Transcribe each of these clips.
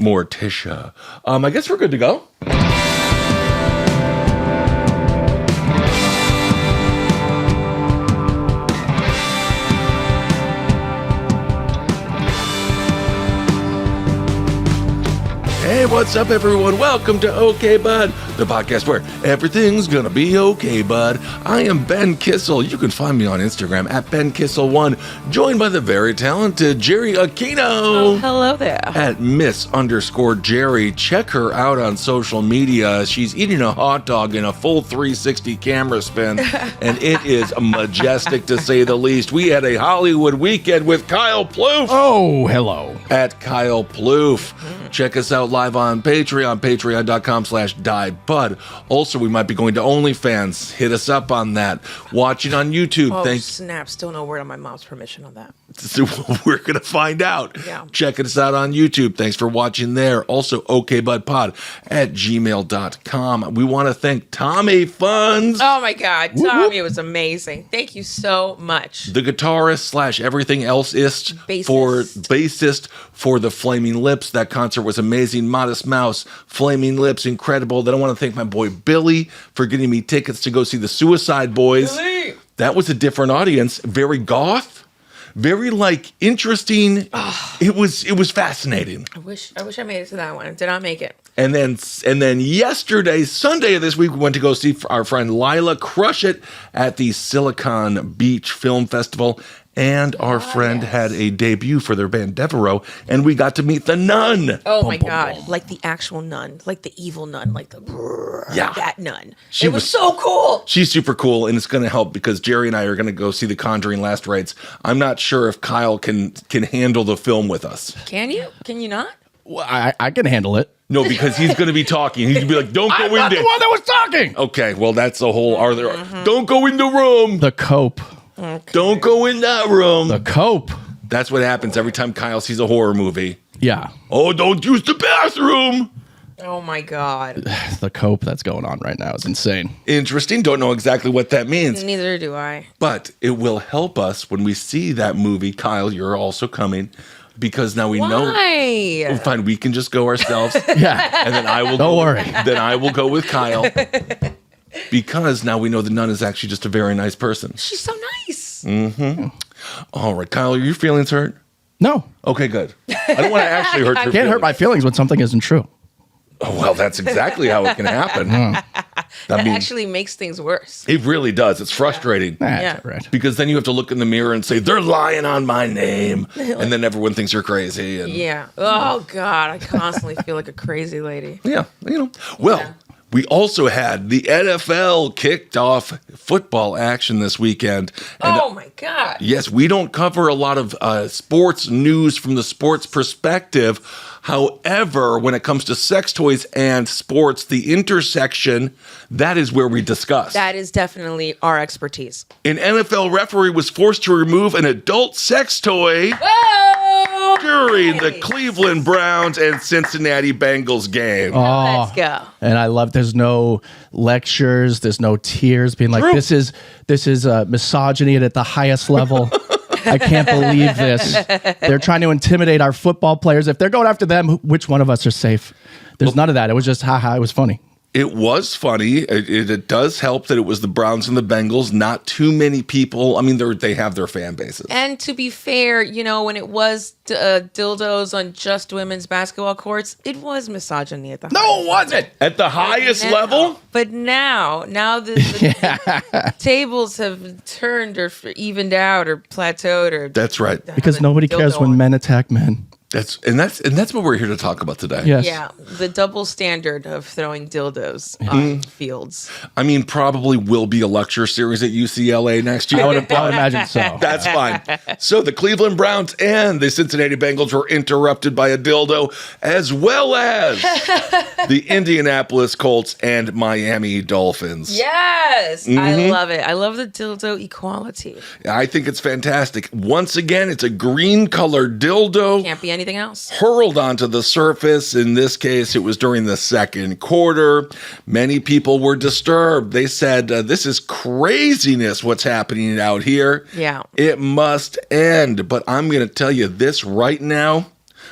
Morticia. I guess we're good to go. Hey, what's up, everyone? Welcome to OK Bud, the podcast where everything's gonna be okay, bud. I am Ben Kissel. You can find me on Instagram at BenKissel1, joined by the very talented Jerry Aquino. Oh, hello there. At Miss_Jerry. Check her out on social media. She's eating a hot dog in a full 360 camera spin, and it is majestic to say the least. We had a Hollywood weekend with Kyle Plouffe. Oh, hello. At Kyle Plouffe. Check us out live on Patreon, patreon.com/diebud. Also, we might be going to OnlyFans. Hit us up on that. Watching on YouTube. Oh, snap. Still no word on my mom's permission on that. So we're going to find out. Yeah. Check us out on YouTube. Thanks for watching there. Also, okbudpod at gmail.com. We want to thank Tommy Funds. Oh, my God. Tommy, it was amazing. Thank you so much. The guitarist / everything else-ist bassist for the Flaming Lips. That concert was amazing. Modest Mouse, Flaming Lips, incredible. Then I want to thank my boy Billy for getting me tickets to go see the Suicide Boys. Billy! That was a different audience. Very goth. Very interesting. It was fascinating. I wish I made it to that one. Did not make it. And then yesterday, Sunday of this week, we went to go see our friend Lila crush it at the Silicon Beach Film Festival. And our friend had a debut for their band Devereaux, and we got to meet the nun. Oh, my God. Like the actual nun. Like the evil nun. Like that nun. It was so cool. She's super cool, and it's going to help because Jerry and I are going to go see The Conjuring Last Rites. I'm not sure if Kyle can handle the film with us. Can you? Can you not? Well, I can handle it. No, because he's going to be talking. He's going to be like, don't go in there. I'm not the one that was talking. Okay, well, that's a whole other... Don't go in the room. The cope. Okay. Don't go in that room. The cope. That's what happens every time Kyle sees a horror movie. Yeah. Oh, don't use the bathroom. Oh, my God. The cope that's going on right now is insane. Interesting. Don't know exactly what that means. Neither do I. But it will help us when we see that movie. Kyle, you're also coming. Because now we know. Why? Well, fine, we can just go ourselves. Yeah. And then I will Don't worry. Then I will go with Kyle. Because now we know the nun is actually just a very nice person. She's so nice. Mm-hmm. All right, Kyle, are your feelings hurt? No. Okay, good. I don't want to actually hurt your Can't feelings. hurt my feelings when something isn't true. Oh, well, that's exactly how it can happen. That actually makes things worse. It really does. It's frustrating. That's right. Because then you have to look in the mirror and say, they're lying on my name. And then everyone thinks you're crazy. And Yeah. Oh, God. I constantly feel like a crazy lady. Yeah, Well, we also had the NFL kicked off football action this weekend. And, oh, my God. yes, we don't cover a lot of sports news from the sports perspective. However, when it comes to sex toys and sports, the intersection, that is where we discuss. That is definitely our expertise. An NFL referee was forced to remove an adult sex toy Whoa! during the Cleveland Browns and Cincinnati Bengals game. Oh, Let's go. and I love there's no lectures, there's no tears being like, True. this is misogyny at the highest level. I can't believe this. They're trying to intimidate our football players. If they're going after them, which one of us are safe? There's none of that. It was just, haha, it was funny. It was funny. It does help that it was the Browns and the Bengals. Not too many people. I mean, they have their fan bases. And to be fair, when it was dildos on just women's basketball courts, it was misogyny at the No, it wasn't. At the highest level? But now the tables have turned or evened out or plateaued or That's right. Because nobody cares when men attack men. That's what we're here to talk about today. Yes. Yeah, the double standard of throwing dildos on fields. I mean, probably will be a lecture series at UCLA next year. I would imagine so. That's fine. So the Cleveland Browns and the Cincinnati Bengals were interrupted by a dildo, as well as the Indianapolis Colts and Miami Dolphins. Yes, I love it. I love the dildo equality. I think it's fantastic. Once again, it's a green-colored dildo. Can't be anything else. Hurled onto the surface. In this case, it was during the second quarter. Many people were disturbed. They said, this is craziness what's happening out here. Yeah. It must end. But I'm going to tell you this right now.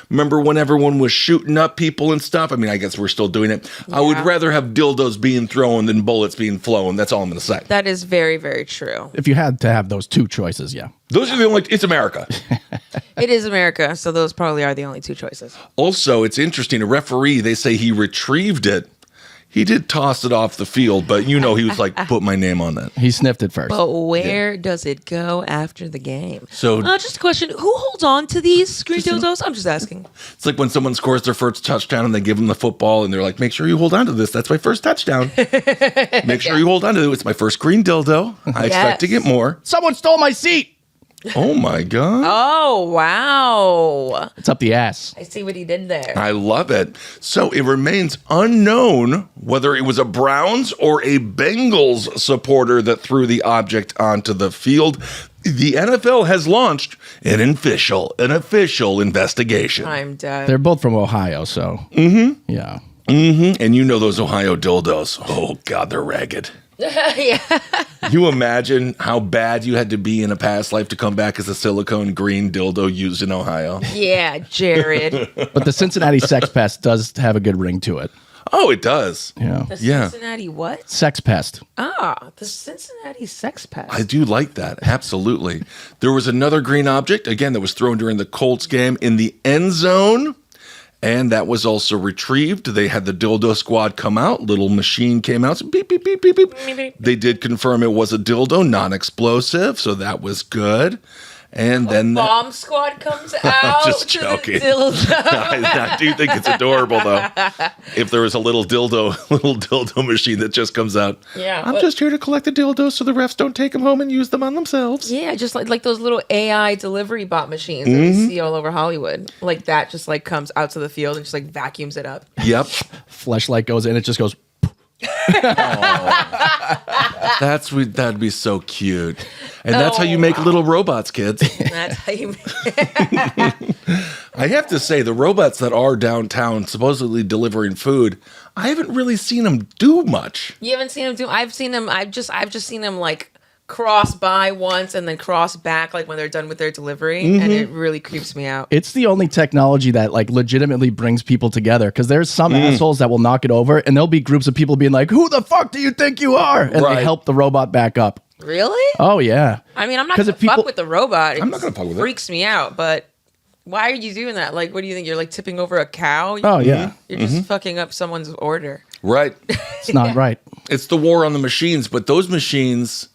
Remember when everyone was shooting up people and stuff? I mean, I guess we're still doing it. I would rather have dildos being thrown than bullets being flown. That's all I'm going to say. That is very, very true. If you had to have those two choices, yeah. Those are the only, it's America. It is America, so those probably are the only two choices. Also, it's interesting. A referee, they say he retrieved it. He did toss it off the field, but he was like, put my name on that. He sniffed it first. But where does it go after the game? So just a question. Who holds on to these screen dildos? I'm just asking. it's like when someone scores their first touchdown and they give them the football and they're like, make sure you hold on to this. That's my first touchdown. Make sure you hold on to it. It's my first green dildo. I expect to get more. Someone stole my seat. Oh my God. Oh, wow. It's up the ass. I see what he did there. I love it. So it remains unknown whether it was a Browns or a Bengals supporter that threw the object onto the field. The NFL has launched an official investigation. I'm dead. They're both from Ohio, so. Mm-hmm. Yeah. Mm-hmm. And those Ohio dildos. Oh, God, they're ragged. Yeah. You imagine how bad you had to be in a past life to come back as a silicone green dildo used in Ohio? Yeah, Jared. But the Cincinnati Sex Pest does have a good ring to it. Oh, it does. Yeah. The Yeah. Cincinnati what? Sex Pest. The Cincinnati Sex Pest. I do like that. Absolutely. There was another green object, again, that was thrown during the Colts game in the end zone. And that was also retrieved. They had the dildo squad come out. Little machine came out. So beep, beep, beep, beep, beep. Beep, beep. They did confirm it was a dildo, non-explosive. So that was good. And then Bomb squad comes out. just to joking. The dildo. I do think it's adorable, though. If there was a little dildo machine that just comes out. Yeah, I'm but- just here to collect the dildos so the refs don't take them home and use them on themselves. Yeah, just like those little AI delivery bot machines that you see all over Hollywood. Like that just like comes out to the field and just like vacuums it up. Yep. Fleshlight goes in, it just goes. That'd be so cute. And that's how you make little robots, kids. That's how you I have to say, the robots that are downtown supposedly delivering food, I haven't really seen them do much. You haven't seen them do I've just seen them like cross by once and then cross back like when they're done with their delivery and it really creeps me out. It's the only technology that like legitimately brings people together because there's some assholes that will knock it over and there'll be groups of people being like, who the fuck do you think you are? And Right. they help the robot back up. Really? Oh, yeah. I mean, I'm not 'Cause going if to fuck people- with the robot. I'm not gonna fuck with it. Freaks me out, but why are you doing that? Like, what do you think? You're like tipping over a cow? Oh, yeah. You're just fucking up someone's order. Right. It's not right. It's the war on the machines, but those machines,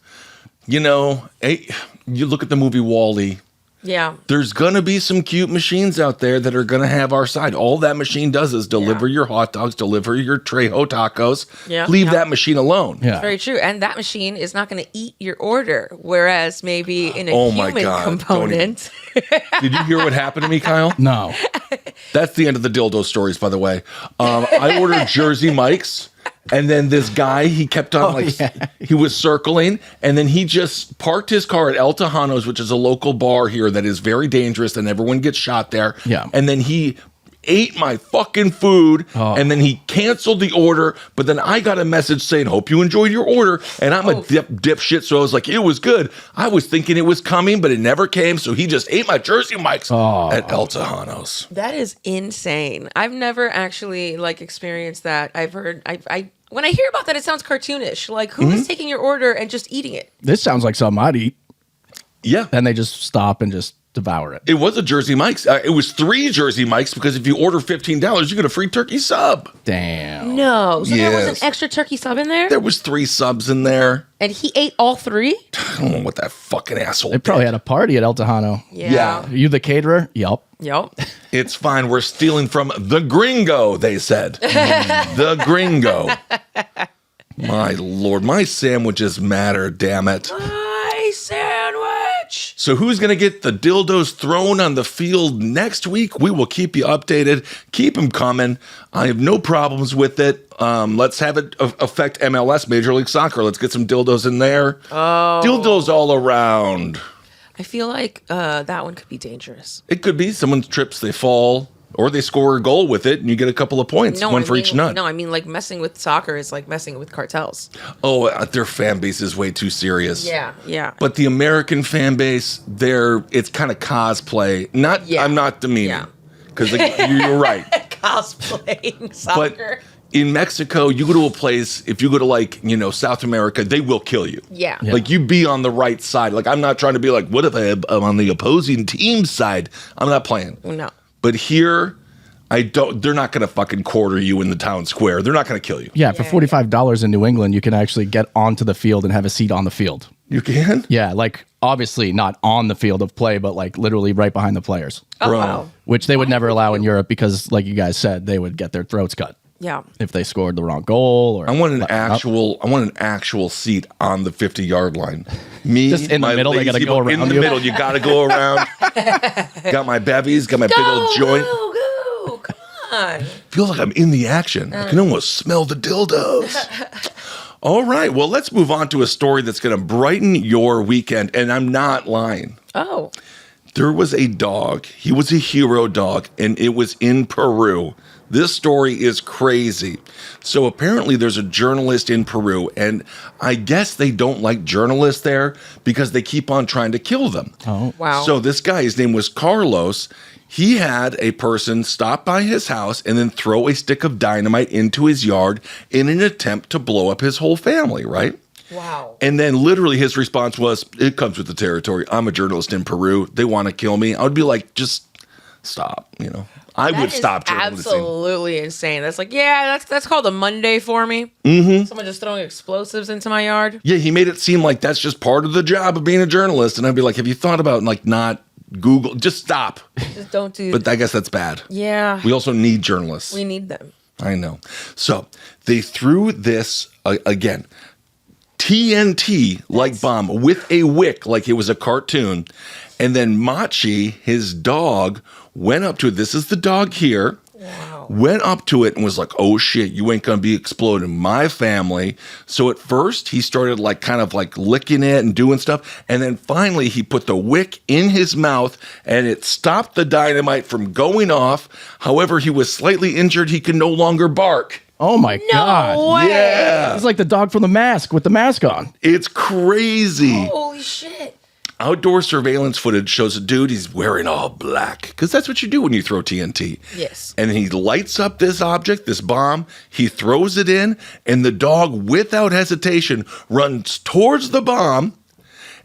you look at the movie Wall-E. Yeah. There's going to be some cute machines out there that are going to have our side. All that machine does is deliver your hot dogs, deliver your Trejo tacos. Yeah. Leave Yeah. that machine alone. Yeah. Very true. And that machine is not going to eat your order, whereas maybe in a Oh my human God, don't component. Did you hear what happened to me, Kyle? No. That's the end of the dildo stories, by the way. I ordered Jersey Mike's, and then this guy, he kept on he was circling, and then he just parked his car at El Tejano's, which is a local bar here that is very dangerous, and everyone gets shot there. Yeah. And then he ate my fucking food, and then he canceled the order, but then I got a message saying, hope you enjoyed your order, and I'm a dipshit, so I was like, it was good. I was thinking it was coming, but it never came, so he just ate my Jersey Mike's at El Tejano's. That is insane. I've never actually like experienced that. I've heard I when I hear about that, it sounds cartoonish. Like who is taking your order and just eating it? This sounds like something I'd eat. Yeah. Then they just stop and just devour it. It was a Jersey Mike's. It was 3 Jersey Mike's because if you order $15, you get a free turkey sub. Damn. No. So there was Yes. an extra turkey sub in there? There was 3 subs in there. And he ate all 3? I don't know what that fucking asshole They probably did. had a party at El Tejano. Yeah. Are you the caterer? Yup. Yup. It's fine. We're stealing from the gringo, they said. The gringo. My Lord, my sandwiches matter, damn it. My sandwich. So who's going to get the dildos thrown on the field next week? We will keep you updated. Keep them coming. I have no problems with it. Let's have it affect MLS, Major League Soccer. Let's get some dildos in there. Oh. Dildos all around. I feel like that one could be dangerous. It could be someone trips, they fall, or they score a goal with it, and you get a couple of points, one for each nut. No, I mean like messing with soccer is like messing with cartels. Oh, their fan base is way too serious. Yeah. But the American fan base, it's kind of cosplay. I'm not demeaning. Yeah. because you're right. Cosplaying soccer. But in Mexico, you go to a place, if you go to like, South America, they will kill you. Yeah. Like you be on the right side. Like I'm not trying to be like, what if I'm on the opposing team's side? I'm not playing. No. But here, they're not going to fucking quarter you in the town square. They're not going to kill you. Yeah, for $45 in New England, you can actually get onto the field and have a seat on the field. You can? Yeah, like obviously not on the field of play, but like literally right behind the players. Oh, Bro. wow. Which they would never allow in Europe because, like you guys said, they would get their throats cut Yeah. if they scored the wrong goal. Or I want an actual seat on the 50-yard line. Me, Just in the my middle, they gotta lazy go boy- around In the you. middle, you got to go around. Got my bevies, got my big old joint. Go. Come on. Feels like I'm in the action. I can almost smell the dildos. All right, well, let's move on to a story that's going to brighten your weekend, and I'm not lying. Oh. There was a dog. He was a hero dog, and it was in Peru. This story is crazy. So apparently there's a journalist in Peru, and I guess they don't like journalists there because they keep on trying to kill them. Oh. Wow. So this guy, his name was Carlos. He had a person stop by his house and then throw a stick of dynamite into his yard in an attempt to blow up his whole family, right? Wow. And then literally his response was, it comes with the territory. I'm a journalist in Peru. They want to kill me. I would be like, just stop, I That would is stop journalism. absolutely insane. That's like, that's called a Monday for me. Mm-hmm. Someone just throwing explosives into my yard. Yeah, he made it seem like that's just part of the job of being a journalist. And I'd be like, have you thought about like not Google? Just stop. Just don't do. But I guess that's bad. Yeah. We also need journalists. We need them. I know. So they threw this again. TNT like bomb with a wick like it was a cartoon. And then Machi, his dog, went up to it. This is the dog here. Wow. Went up to it and was like, oh shit, you ain't gonna be exploding my family. So at first he started like kind of like licking it and doing stuff. And then finally he put the wick in his mouth and it stopped the dynamite from going off. However, he was slightly injured. He could no longer bark. Oh my God. No way. Yeah. It's like the dog from The Mask with the mask on. It's crazy. Holy shit. Outdoor surveillance footage shows a dude, he's wearing all black. Because that's what you do when you throw TNT. Yes. And he lights up this object, this bomb. He throws it in. And the dog, without hesitation, runs towards the bomb.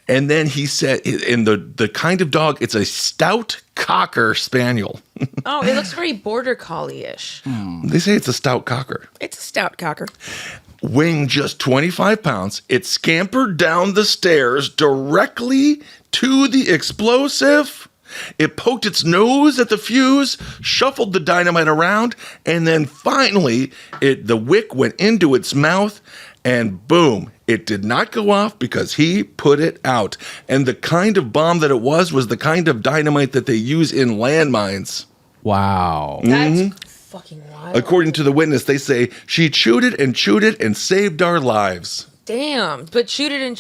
And then he said, and the kind of dog, it's a stout cocker spaniel. Oh, it looks very border collie-ish. They say it's a stout cocker. It's a stout cocker. Weighing just 25 pounds, it scampered down the stairs directly to the explosive. It poked its nose at the fuse, shuffled the dynamite around, and then finally, the wick went into its mouth, and boom, it did not go off because he put it out. And the kind of bomb that it was the kind of dynamite that they use in landmines. Wow. That's fucking wild. According to the witness, they say she chewed it and saved our lives. Damn. But shoot it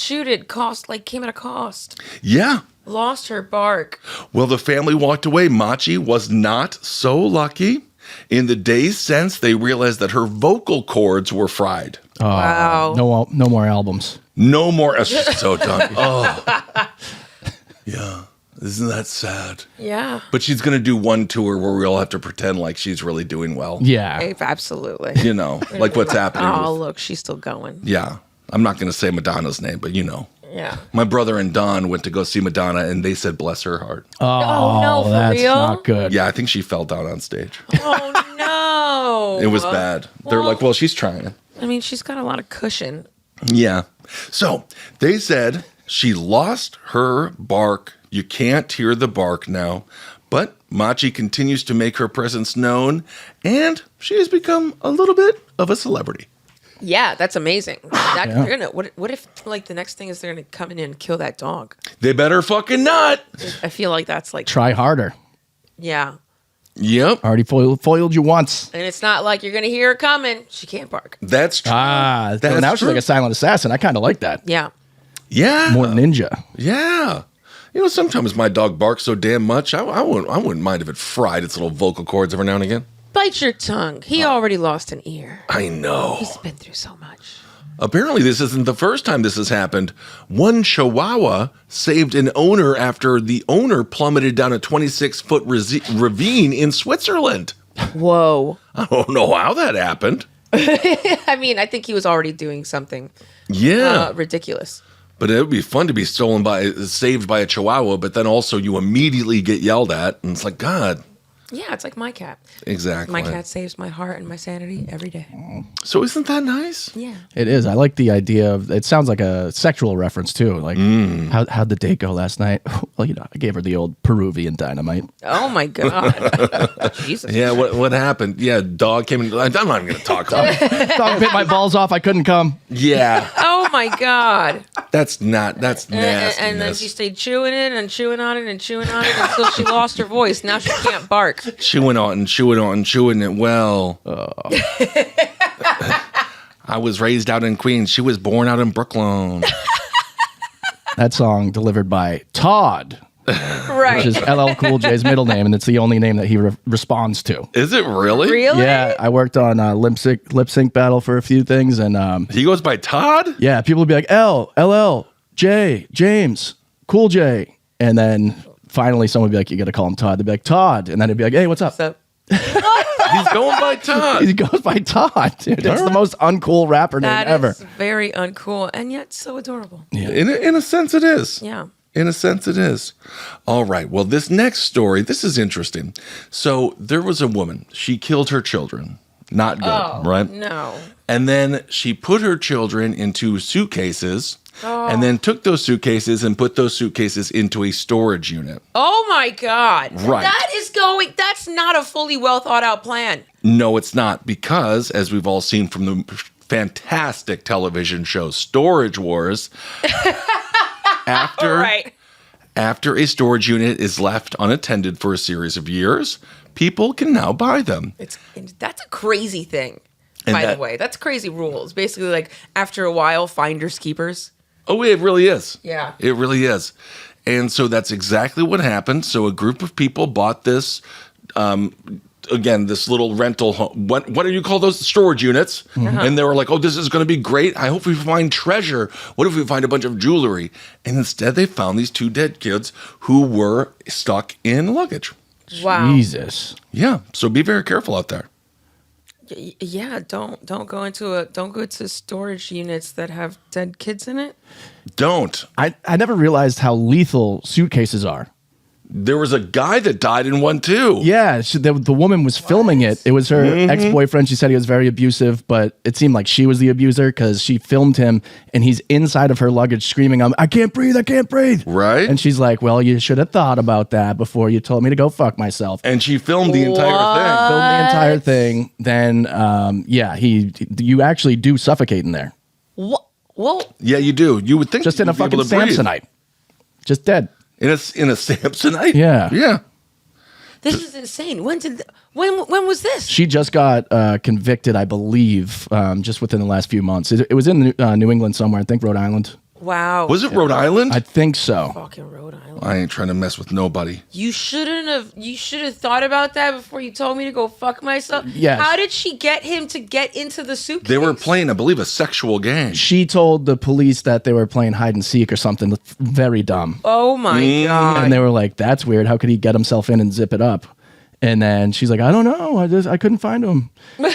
came at a cost. Yeah. Lost her bark. Well, the family walked away. Machi was not so lucky. In the days since, they realized that her vocal cords were fried. Oh, Wow. No more albums. No more. She's so done. Oh. Yeah. Isn't that sad? Yeah. But she's going to do one tour where we all have to pretend like she's really doing well. Yeah. Absolutely. Like what's happening. Oh, with- look, she's still going. Yeah. I'm not going to say Madonna's name, but Yeah. My brother and Don went to go see Madonna, and they said, bless her heart. Oh, no, for that's real? not good. Yeah, I think she fell down on stage. Oh, no. It was bad. They're like, well, she's trying. I mean, she's got a lot of cushion. Yeah. So they said she lost her bark. You can't hear the bark now. But Machi continues to make her presence known, and she has become a little bit of a celebrity. Yeah, that's amazing. That, Yeah. they're gonna, what if, like, the next thing is they're going to come in and kill that dog? They better fucking not. I feel like that's like, Try harder. yeah. Yep. Already foiled you once. And it's not like you're going to hear her coming. She can't bark. That's true. Now That's she's like a silent assassin. I kind of like that. Yeah. Yeah. More ninja. Yeah. Sometimes my dog barks so damn much, I wouldn't mind if it fried its little vocal cords every now and again. Bite your tongue. He already lost an ear. I know. He's been through so much. Apparently, this isn't the first time this has happened. One Chihuahua saved an owner after the owner plummeted down a 26-foot ravine in Switzerland. Whoa. I don't know how that happened. I mean, I think he was already doing something ridiculous. But it would be fun to be saved by a Chihuahua, but then also you immediately get yelled at, and it's like, God. Yeah, it's like my cat. Exactly. My cat saves my heart and my sanity every day. So isn't that nice? Yeah. It is. I like the idea of, it sounds like a sexual reference too. Like, how'd the date go last night? Well, I gave her the old Peruvian dynamite. Oh my God. Jesus. Yeah, what happened? Yeah, dog came in. I'm not even going to talk about it. Dog bit my balls off. I couldn't come. Yeah. Oh my God. That's nasty. And then she stayed chewing it and chewing on it and chewing on it until she lost her voice. Now she can't bark. Chewing on and chewing on and chewing it. Well, I was raised out in Queens. She was born out in Brooklyn. That song delivered by Todd, Right. which is LL Cool J's middle name, and it's the only name that he responds to. Is it really? Really? Yeah, I worked on lip sync battle for a few things, and He goes by Todd? yeah, people would be like LL, J, James, Cool J, and then finally someone would be like, you got to call him Todd. They'd be like, Todd, and then it'd be like, hey, what's up? So, He's going by Todd. He goes by Todd, dude. It's the most uncool rapper name that ever. is very uncool and yet so adorable. In a sense, it is. Yeah. In a sense, it is. All right. Well, this next story, this is interesting. So there was a woman. She killed her children. Not good, right? No. And then she put her children into suitcases and then took those suitcases and put those suitcases into a storage unit. Oh my God. Right. That's not a fully well thought out plan. No, it's not, because as we've all seen from the fantastic television show Storage Wars, after a storage unit is left unattended for a series of years, people can now buy them. That's a crazy thing, And by the way. That's crazy rules. Basically, like, after a while, finders keepers. Oh, it really is. Yeah. It really is. And so that's exactly what happened. So a group of people bought this, again, this little rental home. What do you call those? Storage units. And they were like, oh, this is going to be great. I hope we find treasure. What if we find a bunch of jewelry? And instead they found these two dead kids who were stuck in luggage. Wow. Jesus. Yeah. So be very careful out there. Yeah, don't go into storage units that have dead kids in it. Don't. I never realized how lethal suitcases are. There was a guy that died in one too. Yeah, the woman was filming it. It was her ex-boyfriend. She said he was very abusive, but it seemed like she was the abuser because she filmed him and he's inside of her luggage screaming, I can't breathe, I can't breathe. Right. And she's like, well, you should have thought about that before you told me to go fuck myself. And she filmed the entire Filmed the entire thing. Then, you actually do suffocate in there. What? Well, thing. Yeah, you do. You would think Just in a you'd be fucking able to breathe. Samsonite. Just dead. In a Samsonite? Yeah. Yeah. this is insane. When was this? She just got convicted, I believe, just within the last few months. It was in New England somewhere. I think Rhode Island. Wow. Was it Rhode Island? I think so. Fucking Rhode Island. I ain't trying to mess with nobody. You should have thought about that before you told me to go fuck myself. Yes. How did she get him to get into the suitcase? They were playing, I believe, a sexual game. She told the police that they were playing hide and seek or something very dumb. Oh my God. And they were like, that's weird. How could he get himself in and zip it up? And then she's like, I don't know. I couldn't find him. The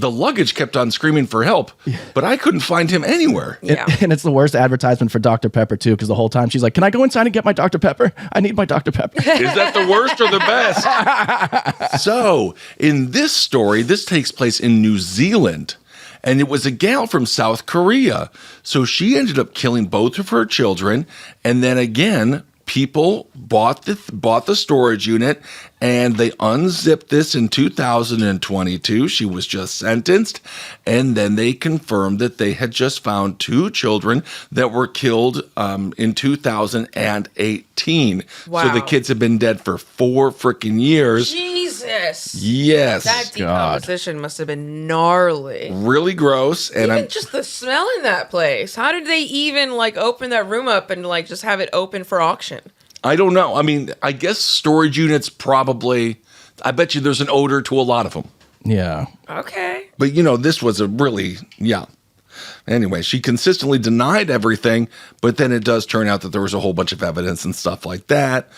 luggage kept on screaming for help, but I couldn't find him anywhere. Yeah. And it's the worst advertisement for Dr. Pepper, too, because the whole time she's like, can I go inside and get my Dr. Pepper? I need my Dr. Pepper. Is that the worst or the best? So, in this story, this takes place in New Zealand. And it was a gal from South Korea. So she ended up killing both of her children. And then again, people bought the storage unit and they unzipped this in 2022. She was just sentenced. And then they confirmed that they had just found two children that were killed in 2018. Wow. So the kids have been dead for 4 freaking years. Jesus. Yes. That decomposition must have been gnarly. Really gross. And Even just the smell in that place. How did they even open that room up and just have it open for auction? I don't know. I mean, I guess storage units probably, I bet you there's an odor to a lot of them. Yeah. Okay. But, this was a really, yeah. Anyway, she consistently denied everything, but then it does turn out that there was a whole bunch of evidence and stuff like that.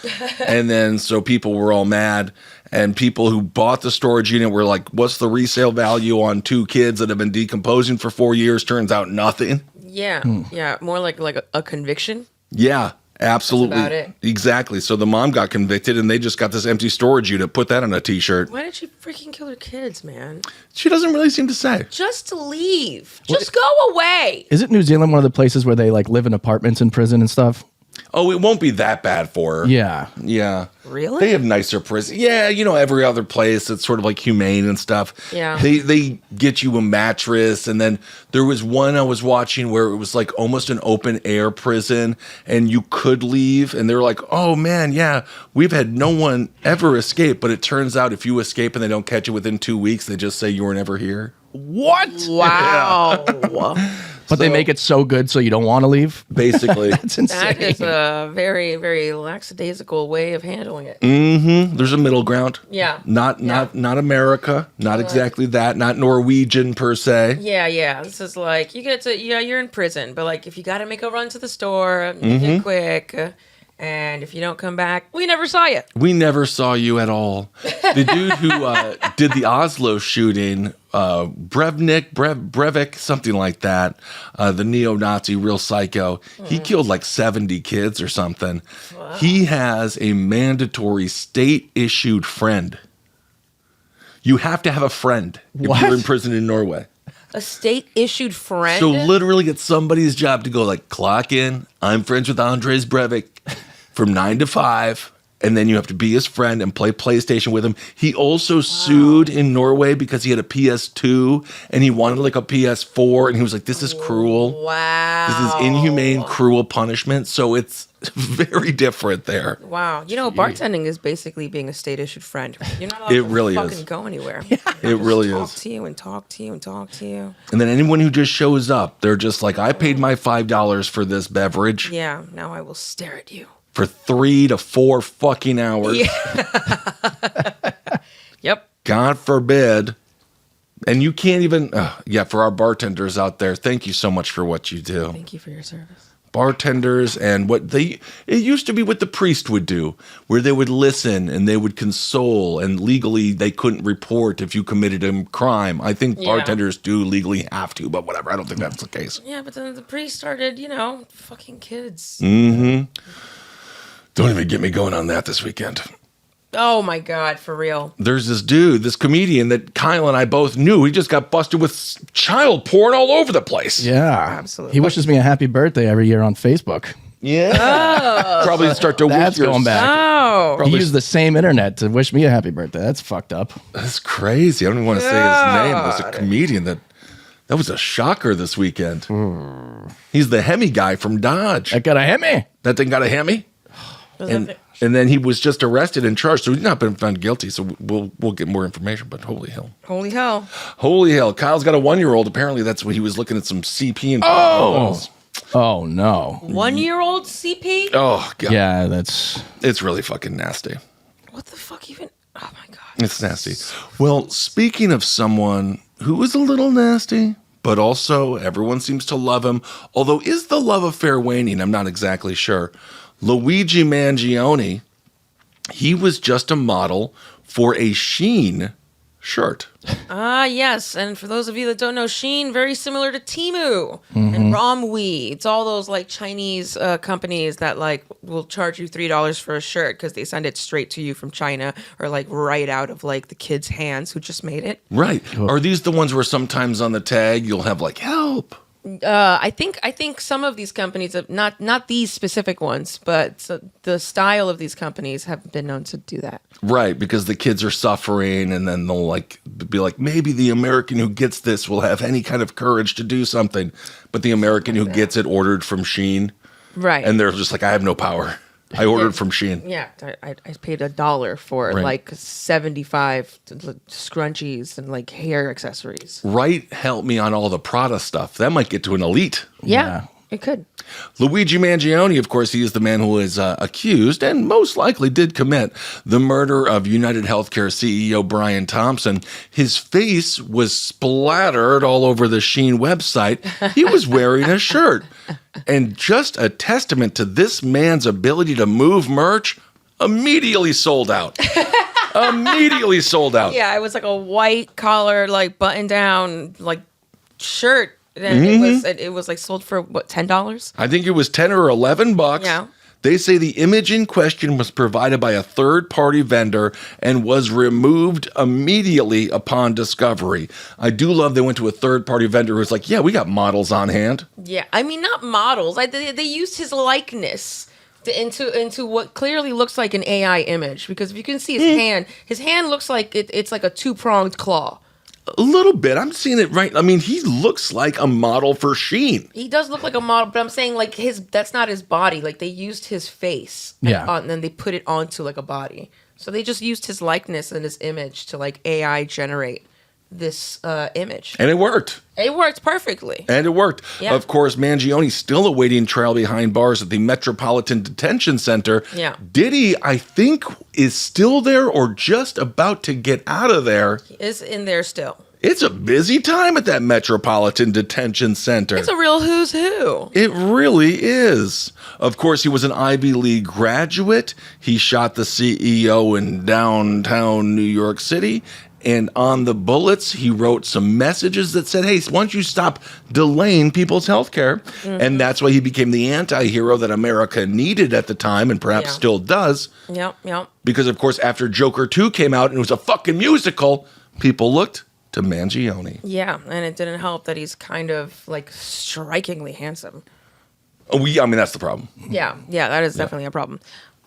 And then so people were all mad, and people who bought the storage unit were like, what's the resale value on 2 kids that have been decomposing for 4 years? Turns out nothing. Yeah. Yeah. More like a conviction. Yeah. Absolutely. That's about it. Exactly. So the mom got convicted and they just got this empty storage unit, put that on a t-shirt. Why did she freaking kill her kids, man? She doesn't really seem to say. Just to leave. Just go away. Isn't New Zealand one of the places where they like live in apartments in prison and stuff? Oh, it won't be that bad for her. Yeah. Yeah. Really? They have nicer prisons. Yeah, every other place it's sort of like humane and stuff. Yeah. They get you a mattress, and then there was one I was watching where it was like almost an open air prison and you could leave, and they were like, "Oh man, yeah, we've had no one ever escape, but it turns out if you escape and they don't catch you within 2 weeks, they just say you were never here." What? Wow. But they make it so good so you don't want to leave? Basically. That's insane. That is a very, very lackadaisical way of handling it. There's a middle ground. Yeah. Not America. Not exactly that. Not Norwegian per se. Yeah. This is like, you're in prison, but like if you got to make a run to the store, make it quick. And if you don't come back, we never saw you. We never saw you at all. The dude who did the Oslo shooting, Breivik, something like that, the neo-Nazi, real psycho, he killed like 70 kids or something. Wow. He has a mandatory state-issued friend. You have to have a friend if you're in prison in Norway. A state-issued friend? So literally it's somebody's job to go like, clock in, I'm friends with Andres Breivik from 9 to 5, and then you have to be his friend and play PlayStation with him. He also sued in Norway because he had a PS2 and he wanted like a PS4, and he was like, this is cruel. Wow. This is inhumane, cruel punishment. So it's very different there. Wow. Bartending is basically being a state-issued friend. You're not allowed It to really fucking is. go anywhere. It really Talk is. to you and talk to you and talk to you. And then anyone who just shows up, they're just like, I paid my $5 for this beverage Yeah, now I will stare at you. for 3 to 4 fucking hours. Yep. God forbid. And you can't even, for our bartenders out there, thank you so much for what you do. Thank you for your service. Bartenders and it used to be what the priest would do, where they would listen and they would console, and legally they couldn't report if you committed a crime. I think bartenders do legally have to, but whatever. I don't think that's the case. Yeah, but then the priest started, fucking kids. Don't even get me going on that this weekend. Oh my God, for real. There's this dude, this comedian that Kyle and I both knew. He just got busted with child porn all over the place. Yeah. Absolutely. He wishes me a happy birthday every year on Facebook. Yeah. Probably start to That's wish going back. Oh. He used the same internet to wish me a happy birthday. That's fucked up. That's crazy. I don't even want to say his name. There's a comedian that was a shocker this weekend. He's the Hemi guy from Dodge. I got a Hemi. That thing got a Hemi? And then he was just arrested and charged, so he's not been found guilty. So we'll get more information. But holy hell, Holy hell. holy hell! Kyle's got a 1-year-old. Apparently, that's what he was looking at some CP and Oh, no. 1-year-old CP? oh god, Yeah, that's... it's really fucking nasty. What the fuck even? Oh my God. It's nasty. Well, speaking of someone who is a little nasty, but also everyone seems to love him. Although, is the love affair waning? I'm not exactly sure. Luigi Mangione, he was just a model for a Shein shirt. Yes. And for those of you that don't know, Shein, very similar to Temu and Romwe. It's all those like Chinese companies that like will charge you $3 for a shirt because they send it straight to you from China or like right out of like the kid's hands who just made it. Right. Are these the ones where sometimes on the tag you'll have like help? I think some of these companies, not these specific ones, but the style of these companies have been known to do that. Right, because the kids are suffering, and then they'll like be like, maybe the American who gets this will have any kind of courage to do something, but the American who gets it ordered from Shein, Right. and they're just like, I have no power. I ordered from Shein. Yeah, I paid $1 for Right. like 75 scrunchies and like hair accessories. Right, help me on all the Prada stuff. That might get to an elite. Yeah. It could. Luigi Mangione, of course, he is the man who is accused and most likely did commit the murder of United Healthcare CEO Brian Thompson. His face was splattered all over the Shein website. He was wearing a shirt. And just a testament to this man's ability to move merch, immediately sold out. Immediately sold out. Yeah, it was like a white collar, like button down, like shirt. And it was like sold for what, $10? I think it was 10 or 11 bucks. Yeah. They say the image in question was provided by a third-party vendor and was removed immediately upon discovery. I do love they went to a third-party vendor who was like, yeah, we got models on hand. Yeah, I mean, not models. They used his likeness into what clearly looks like an AI image, because if you can see his hand looks like it's like a two-pronged claw. A little bit. I'm seeing it right. I mean, he looks like a model for Shein. He does look like a model, but I'm saying like that's not his body. Like they used his face, and then they put it onto like a body. So they just used his likeness and his image to like AI generate this image. And it worked. It worked perfectly. And it worked. Yeah. Of course, Mangione's still awaiting trial behind bars at the Metropolitan Detention Center. Yeah. Diddy, I think, is still there or just about to get out of there. He is in there still. It's a busy time at that Metropolitan Detention Center. It's a real who's who. It really is. Of course, he was an Ivy League graduate. He shot the CEO in downtown New York City. And on the bullets, he wrote some messages that said, hey, why don't you stop delaying people's health care? Mm-hmm. And that's why he became the anti-hero that America needed at the time and perhaps still does. Yep. Because, of course, after Joker 2 came out and it was a fucking musical, people looked to Mangione. Yeah, and it didn't help that he's kind of like strikingly handsome. Oh, I mean, that's the problem. Yeah, that is definitely a problem.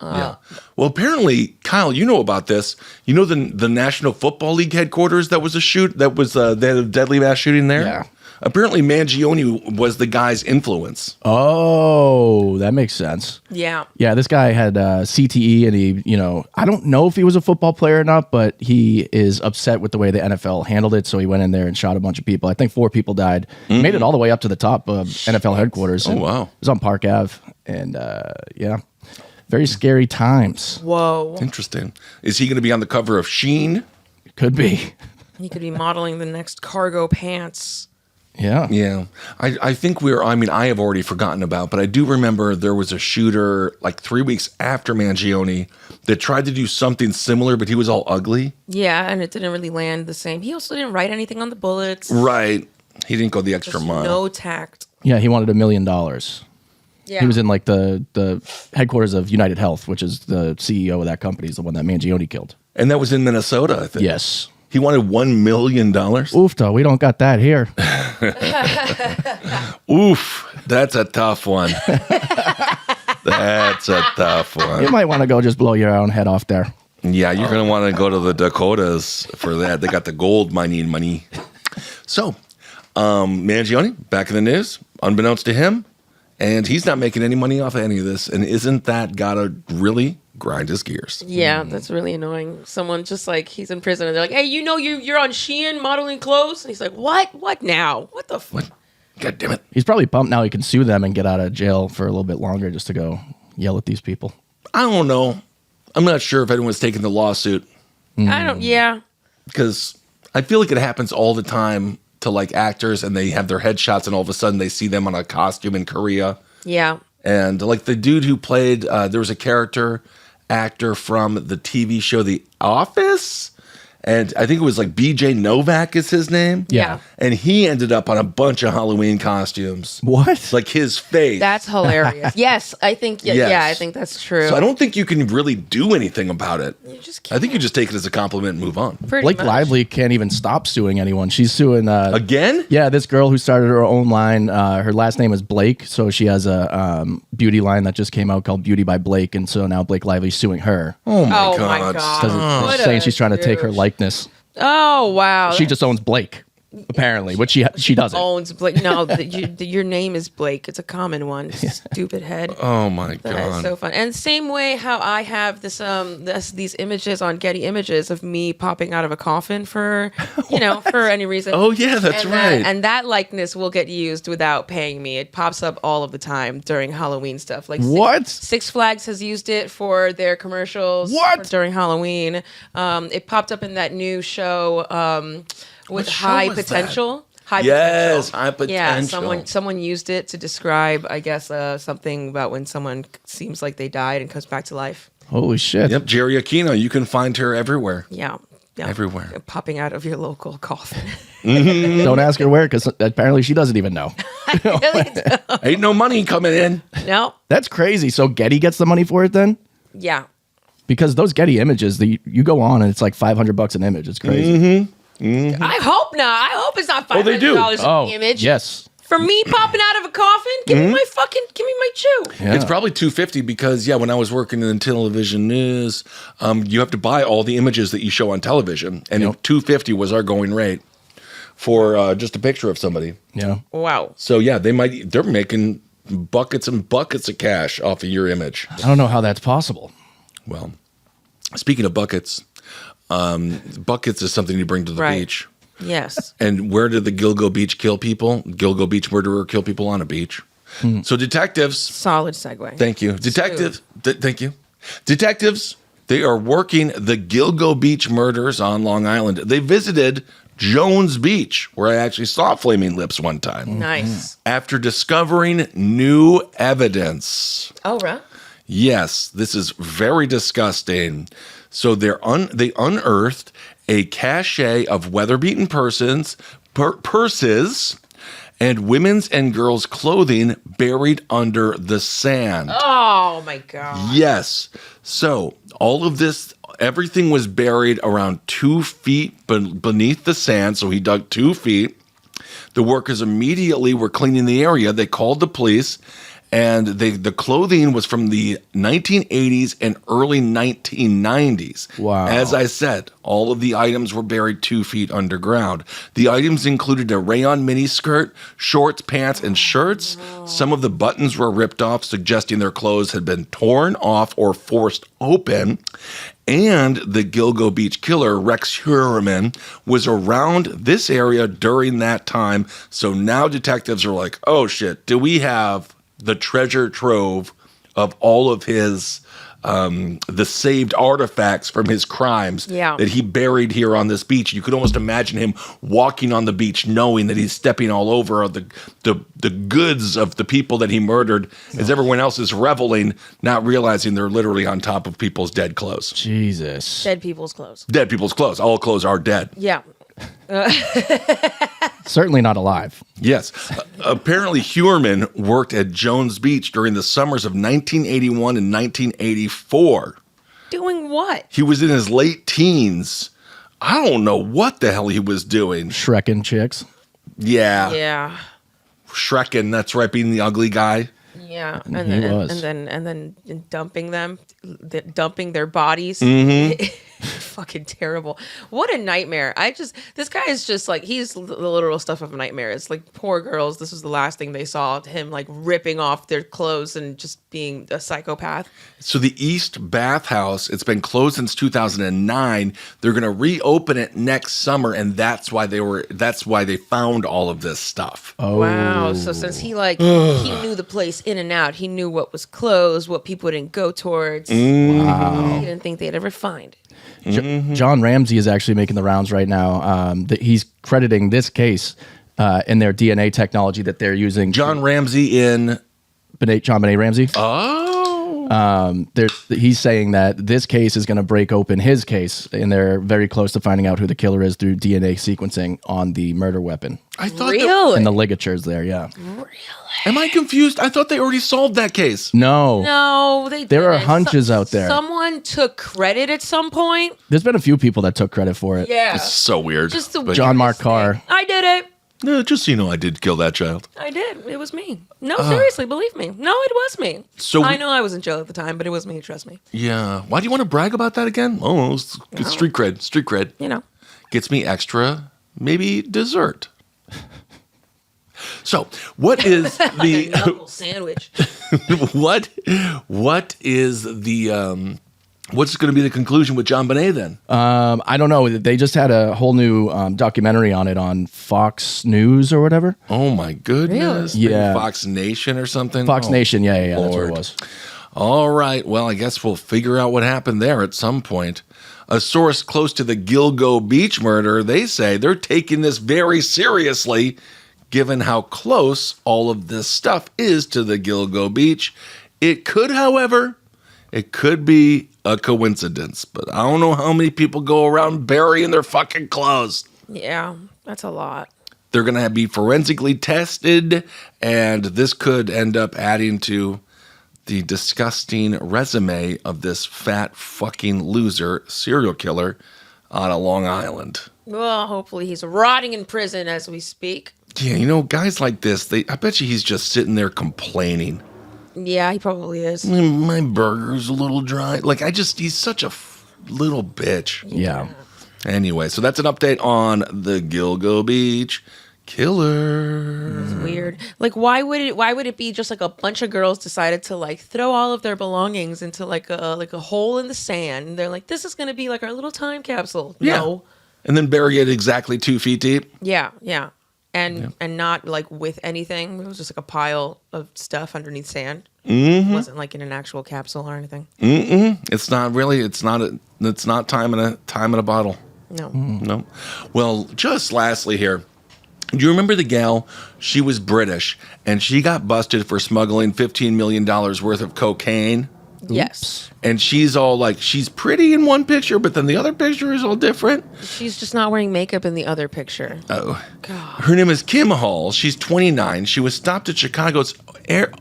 Yeah. Well, apparently, Kyle, you know about this. You know the National Football League headquarters that was they had a deadly mass shooting there? Yeah. Apparently, Mangione was the guy's influence. Oh, that makes sense. Yeah. Yeah, this guy had CTE, and he, I don't know if he was a football player or not, but he is upset with the way the NFL handled it, so he went in there and shot a bunch of people. I think 4 people died. Mm-hmm. Made it all the way up to the top of NFL headquarters. Oh, wow. It was on Park Ave, and very scary times. Whoa. Interesting. Is he going to be on the cover of Shein? Could be. He could be modeling the next cargo pants. Yeah. Yeah. I think I have already forgotten about, but I do remember there was a shooter like 3 weeks after Mangione that tried to do something similar, but he was all ugly. Yeah, and it didn't really land the same. He also didn't write anything on the bullets. Right. He didn't go the extra mile. No tact. Yeah, he wanted $1 million. Yeah. He was in like the headquarters of United Health, which is the CEO of that company, is the one that Mangione killed. And that was in Minnesota, I think. Yes. He wanted $1 million. Oofta, we don't got that here. Oof, that's a tough one. That's a tough one. You might want to go just blow your own head off there. Yeah, you're going to want to go to the Dakotas for that. They got the gold mining money. So, Mangione, back in the news, unbeknownst to him, and he's not making any money off of any of this. And isn't that gotta really grind his gears? Yeah, that's really annoying. Someone just like, he's in prison and they're like, hey, you're on Shein modeling clothes? And he's like, what? What now? What the fuck? God damn it. He's probably pumped now he can sue them and get out of jail for a little bit longer just to go yell at these people. I don't know. I'm not sure if anyone's taking the lawsuit. Yeah. Because I feel like it happens all the time to like actors, and they have their headshots and all of a sudden they see them on a costume in Korea. Yeah. And like the dude who played, there was a character actor from the TV show The Office. And I think it was like BJ Novak is his name. Yeah. And he ended up on a bunch of Halloween costumes. What? Like his face. That's hilarious. Yes, I think, yeah, I think that's true. So I don't think you can really do anything about it. You just I can't. think you just take it as a compliment and move on. Pretty Blake much. Lively can't even stop suing anyone. She's suing... Again? Yeah, this girl who started her own line, her last name is Blake, so she has a beauty line that just came out called Beauty by Blake, and so now Blake Lively's suing her. Oh my Oh God. my God. Because What saying a she's trying to take her douche. likeness. Oh, wow. She just owns Blake. apparently, which she doesn't. owns Blake. No, your name is Blake. It's a common one. Stupid head. Oh my That's god. so fun. And same way how I have these images on Getty Images of me popping out of a coffin for for any reason. Oh yeah, that's and right. and that likeness will get used without paying me. It pops up all of the time during Halloween stuff. Like What? Six Flags has used it for their commercials. What? During Halloween? It popped up in that new show with show High was that? Potential. High Yes, Potential. High Potential. Yeah, someone used it to describe, I guess, something about when someone seems like they died and comes back to life. Holy shit. Yep, Jerry Aquino. You can find her everywhere. Yeah. Everywhere. Popping out of your local coffin. Don't ask her where, because apparently she doesn't even know. Really don't. Ain't no money coming in. No. That's crazy. So Getty gets the money for it then? Yeah. Because those Getty images, you go on and it's like $500 an image. It's crazy. I hope not. I hope it's not $500 they do. an image. Yes. For me popping out of a coffin? Give me my chew. Yeah. It's probably $250 because when I was working in television news, you have to buy all the images that you show on television, and $250 was our going rate for just a picture of somebody. Yeah. Wow. So yeah, they're making buckets and buckets of cash off of your image. I don't know how that's possible. Well, speaking of buckets, buckets is something you bring to the Right. beach. Yes. And where did the Gilgo Beach kill people? Gilgo Beach murderer kill people on a beach. So detectives, Solid segue. thank you. Detectives, thank you. Detectives, they are working the Gilgo Beach murders on Long Island. They visited Jones Beach, where I actually saw Flaming Lips one time. Nice. After discovering new evidence. Oh, right. Yes, this is very disgusting. So they unearthed a cache of weather-beaten purses, and women's and girls' clothing buried under the sand. Oh, my God. Yes. So all of this, everything was buried around 2 feet beneath the sand. So he dug 2 feet. The workers immediately were cleaning the area. They called the police. And the clothing was from the 1980s and early 1990s. Wow. As I said, all of the items were buried 2 feet underground. The items included a rayon miniskirt, shorts, pants, and shirts. Some of the buttons were ripped off, suggesting their clothes had been torn off or forced open. And the Gilgo Beach killer, Rex Heuermann, was around this area during that time. So now detectives are like, oh shit, do we have the treasure trove of all of his the saved artifacts from his crimes that he buried here on this beach? You could almost imagine him walking on the beach knowing that he's stepping all over the goods of the people that he murdered as everyone else is reveling, not realizing they're literally on top of people's dead clothes. Jesus. Dead people's clothes. Dead people's clothes. All clothes are dead. Yeah. Certainly not alive. Yes. Apparently, Heuermann worked at Jones Beach during the summers of 1981 and 1984. Doing what? He was in his late teens. I don't know what the hell he was doing. Shrekin chicks. Yeah. Yeah. Shrekin, that's right, being the ugly guy. Yeah. He was. And then dumping dumping their bodies. Fucking terrible. What a nightmare. This guy is just like, he's the literal stuff of a nightmare. It's like poor girls. This was the last thing they saw, him like ripping off their clothes and just being a psychopath. So the East Bathhouse, it's been closed since 2009. They're going to reopen it next summer, and that's why they found all of this stuff. Oh. Wow. So since he he knew the place in and out, he knew what was closed, what people didn't go towards. Wow. He didn't think they'd ever find it. John Ramsey is actually making the rounds right now. He's crediting this case in their DNA technology that they're using. John Ramsey in... John Benet Ramsey. Oh. He's saying that this case is going to break open his case, and they're very close to finding out who the killer is through DNA sequencing on the murder weapon. I thought Really? And the ligatures there, yeah. Really? Am I confused? I thought they already solved that case. No. No, they didn't. There are hunches out there. Someone took credit at some point. There's been a few people that took credit for it. Yeah. It's so weird. Just the But- John Mark weirdest Carr. thing. I did it. No, just so you know, I did kill that child. I did. It was me. No, seriously, believe me. No, it was me. So I know I was in jail at the time, but it was me. Trust me. Yeah. Why do you want to brag about that again? Oh, it's street cred. Street cred. You know. Gets me extra, maybe dessert. So, what is the Knuckle sandwich. what is the what's going to be the conclusion with John Bonet then? I don't know. They just had a whole new documentary on it on Fox News or whatever. Oh my goodness! Really? Maybe Yeah. Fox Nation or something. Fox Nation, yeah, that's what Lord. it was. All right. Well, I guess we'll figure out what happened there at some point. A source close to the Gilgo Beach murder, they say they're taking this very seriously, given how close all of this stuff is to the Gilgo Beach. It could, however, it could be a coincidence, but I don't know how many people go around burying their fucking clothes. Yeah, that's a lot. They're going to be forensically tested, and this could end up adding to the disgusting resume of this fat fucking loser serial killer on a Long Island. Well, hopefully he's rotting in prison as we speak. Yeah, guys like this, I bet you he's just sitting there complaining. Yeah, he probably is. My burger's a little dry. He's such a little bitch. Yeah. Anyway, so that's an update on the Gilgo Beach killer. It's weird. Why would it be just like a bunch of girls decided to throw all of their belongings into a hole in the sand? And they're like, this is gonna be like our little time capsule. No. And then bury it exactly 2 feet deep. Yeah. And not with anything. It was just a pile of stuff underneath sand. Mm-hmm. It wasn't in an actual capsule or anything. It's not really. It's not time in a bottle. No. No. Well, just lastly here. Do you remember the gal? She was British, and she got busted for smuggling $15 million worth of cocaine. Yes. And she's all she's pretty in one picture, but then the other picture is all different. She's just not wearing makeup in the other picture. Oh. God. Her name is Kim Hall. She's 29. She was stopped at Chicago's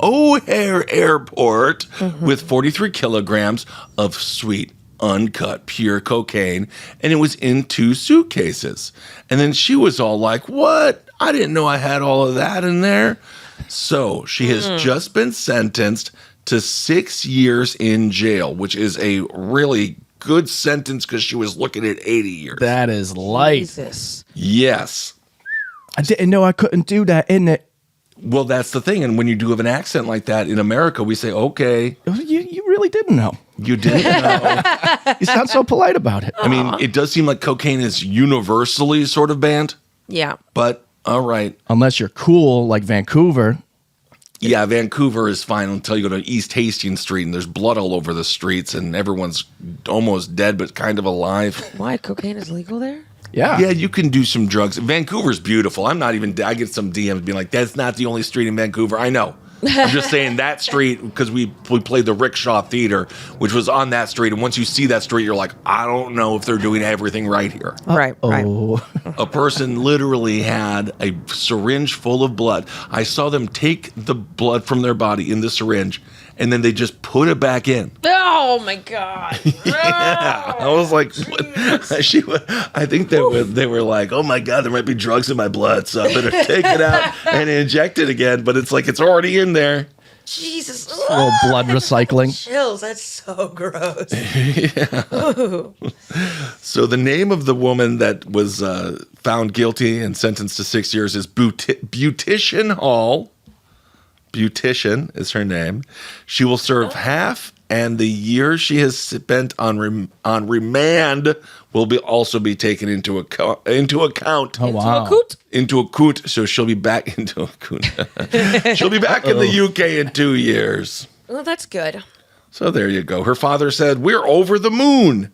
O'Hare Airport with 43 kilograms of sweet, uncut, pure cocaine, and it was in 2 suitcases. And then she was all like, what? I didn't know I had all of that in there. So she has just been sentenced to 6 years in jail, which is a really good sentence because she was looking at 80 years. That is light. Jesus. Yes. I didn't know I couldn't do that, innit? Well, that's the thing. And when you do have an accent like that in America, we say, okay. You really didn't know. You didn't know. You sound so polite about it. I mean, it does seem like cocaine is universally sort of banned, Yeah. but all right. Unless you're cool like Vancouver. Yeah, Vancouver is fine until you go to East Hastings Street and there's blood all over the streets and everyone's almost dead but kind of alive. Why? Cocaine is legal there? Yeah. Yeah, you can do some drugs. Vancouver's beautiful. I get some DMs being like, that's not the only street in Vancouver. I know. I'm just saying that street because we played the Rickshaw Theater, which was on that street. And once you see that street, you're like, I don't know if they're doing everything right here. Right. Oh. A person literally had a syringe full of blood. I saw them take the blood from their body in the syringe, and then they just put it back in. Oh my God. Yeah. I was like, what? I think they were like, oh my God, there might be drugs in my blood, so I better take it out and inject it again. But it's like it's already in there. Jesus. A little blood recycling. Chills. That's so gross. So the name of the woman that was found guilty and sentenced to 6 years is Beautician Hall. Beautician is her name. She will serve half, and the year she has spent on remand will also be taken into account. Oh, wow. Into a coot, so she'll be back into a coot. She'll be back in the UK in 2 years. Well, that's good. So there you go. Her father said, "We're over the moon."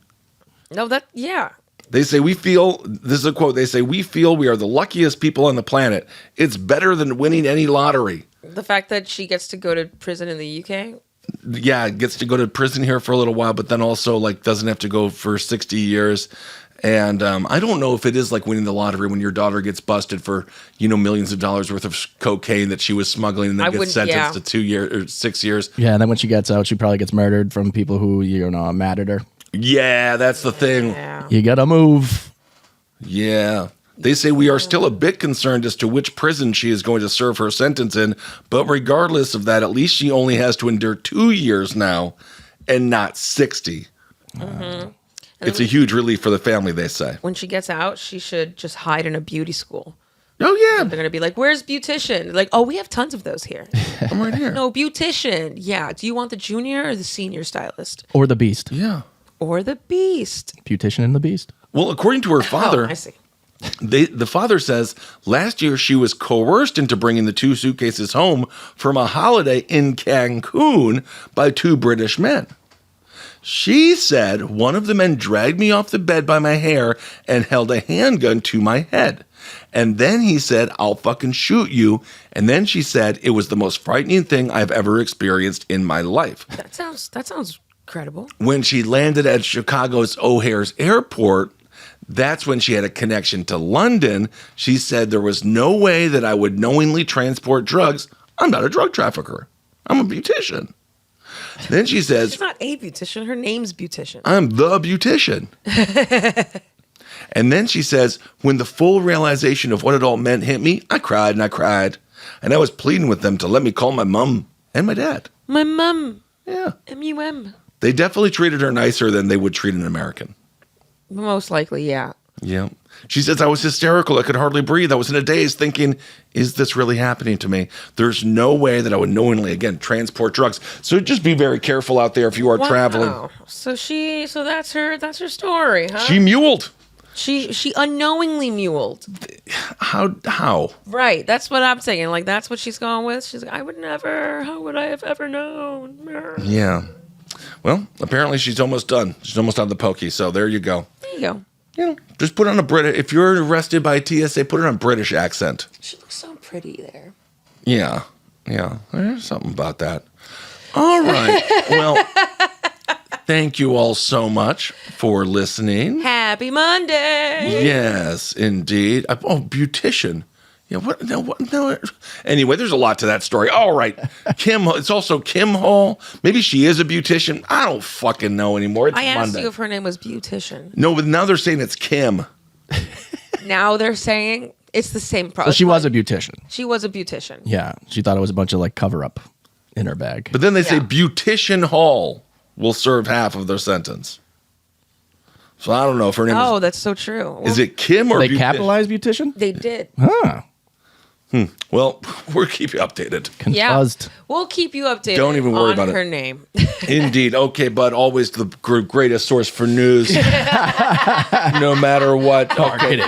No, yeah. They say this is a quote, they say, "We feel we are the luckiest people on the planet. It's better than winning any lottery." The fact that she gets to go to prison in the UK? Yeah, gets to go to prison here for a little while, but then also doesn't have to go for 60 years. And I don't know if it is like winning the lottery when your daughter gets busted for, millions of dollars worth of cocaine that she was smuggling and then gets sentenced to 2 years or 6 years. Yeah, and then when she gets out, she probably gets murdered from people who, mad at her. Yeah, that's the thing. Yeah. You gotta move. Yeah. They say we are still a bit concerned as to which prison she is going to serve her sentence in, but regardless of that, at least she only has to endure 2 years now and not 60. Mm-hmm. It's a huge relief for the family, they say. When she gets out, she should just hide in a beauty school. Oh, yeah. They're gonna be like, "Where's beautician?" Like, "Oh, we have tons of those here." I'm right here. No, beautician. Yeah. Do you want the junior or the senior stylist Or the Beast. Yeah. or the beast? Beautician and the Beast. Well, according to her father, Oh, I see. the father says last year she was coerced into bringing the 2 suitcases home from a holiday in Cancun by 2 British men. She said one of the men dragged me off the bed by my hair and held a handgun to my head. And then he said, "I'll fucking shoot you." And then she said, "It was the most frightening thing I've ever experienced in my life." That sounds credible. When she landed at Chicago's O'Hare's airport, that's when she had a connection to London. She said there was no way that I would knowingly transport drugs. I'm not a drug trafficker. I'm a beautician. Then she says, She's not a beautician. Her name's beautician. I'm the beautician. And then she says, when the full realization of what it all meant hit me, I cried and I cried. And I was pleading with them to let me call my mom and my dad. My mum. Yeah. MUM. They definitely treated her nicer than they would treat an American. Most likely, yeah. Yeah. She says, I was hysterical. I could hardly breathe. I was in a daze thinking, is this really happening to me? There's no way that I would knowingly, again, transport drugs. So just be very careful out there if you are traveling. So that's her story, huh? She muled. She unknowingly muled. How? Right. That's what I'm saying. Like, that's what she's going with. She's like, how would I have ever known? Yeah. Well, apparently she's almost done. She's almost on the pokey. So there you go. There you go. You know, just put on a British. If you're arrested by TSA, put it on a British accent. She looks so pretty there. Yeah. There's something about that. All right. Well, thank you all so much for listening. Happy Monday. Yes, indeed. Beautician. Yeah. What? No. Anyway, there's a lot to that story. All right. Kim. It's also Kim Hall. Maybe she is a beautician. I don't fucking know anymore. It's I asked Monday. you if her name was beautician. No, but now they're saying it's Kim. Now they're saying it's the same Well, process. she was a beautician. She was a beautician. Yeah. She thought it was a bunch of like cover up in her bag. But then they say Yeah. Beautician Hall will serve half of their sentence. So I don't know if her name Oh, that's so true. is it Kim or They Beautician? capitalized beautician? They did. Huh. Well, we'll keep you updated. Confused. We'll keep you updated. Don't even worry on about it. her name. Indeed. Okay, but always the greatest source for news. No matter what. Okay.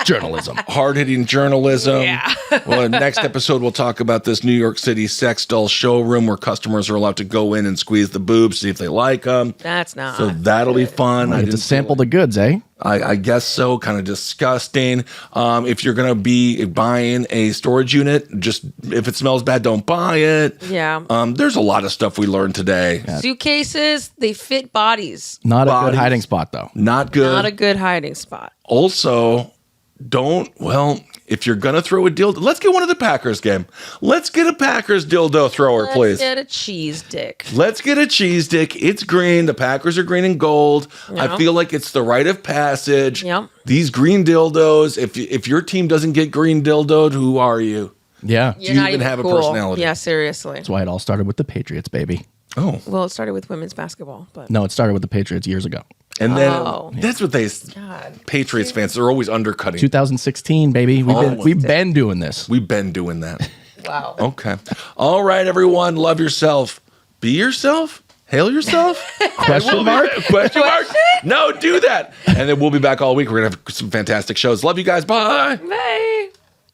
Journalism. Hard-hitting journalism. Yeah. Well, next episode, we'll talk about this New York City sex doll showroom where customers are allowed to go in and squeeze the boobs, see if they like them. That's not. So that'll be fun. I get to sample the goods, eh? I guess so. Kind of disgusting. If you're going to be buying a storage unit, just if it smells bad, don't buy it. Yeah. There's a lot of stuff we learned today. Suitcases, they fit bodies. Not a Bodies. good hiding spot, though. Not good. Not a good hiding spot. Also, if you're going to throw a dildo, let's get one of the Packers game. Let's get a Packers dildo thrower, please. Let's get a cheese dick. Let's get a cheese dick. It's green. The Packers are green and gold. I Yeah. feel like it's the rite of passage. Yep. These green dildos, if your team doesn't get green dildoed, who are you? Yeah. You're you not even even have a cool. personality? Yeah, seriously. That's why it all started with the Patriots, baby. Oh. Well, it started with women's basketball, but No, it started with the Patriots years ago. And then Oh. that's what God. Patriots fans, they're always undercutting. 2016, baby. We've been doing this. We've been doing that. Wow. Okay. All right, everyone. Love yourself. Be yourself. Hail yourself. Question mark? Question mark? No, do that. And then we'll be back all week. We're going to have some fantastic shows. Love you guys. Bye. Bye.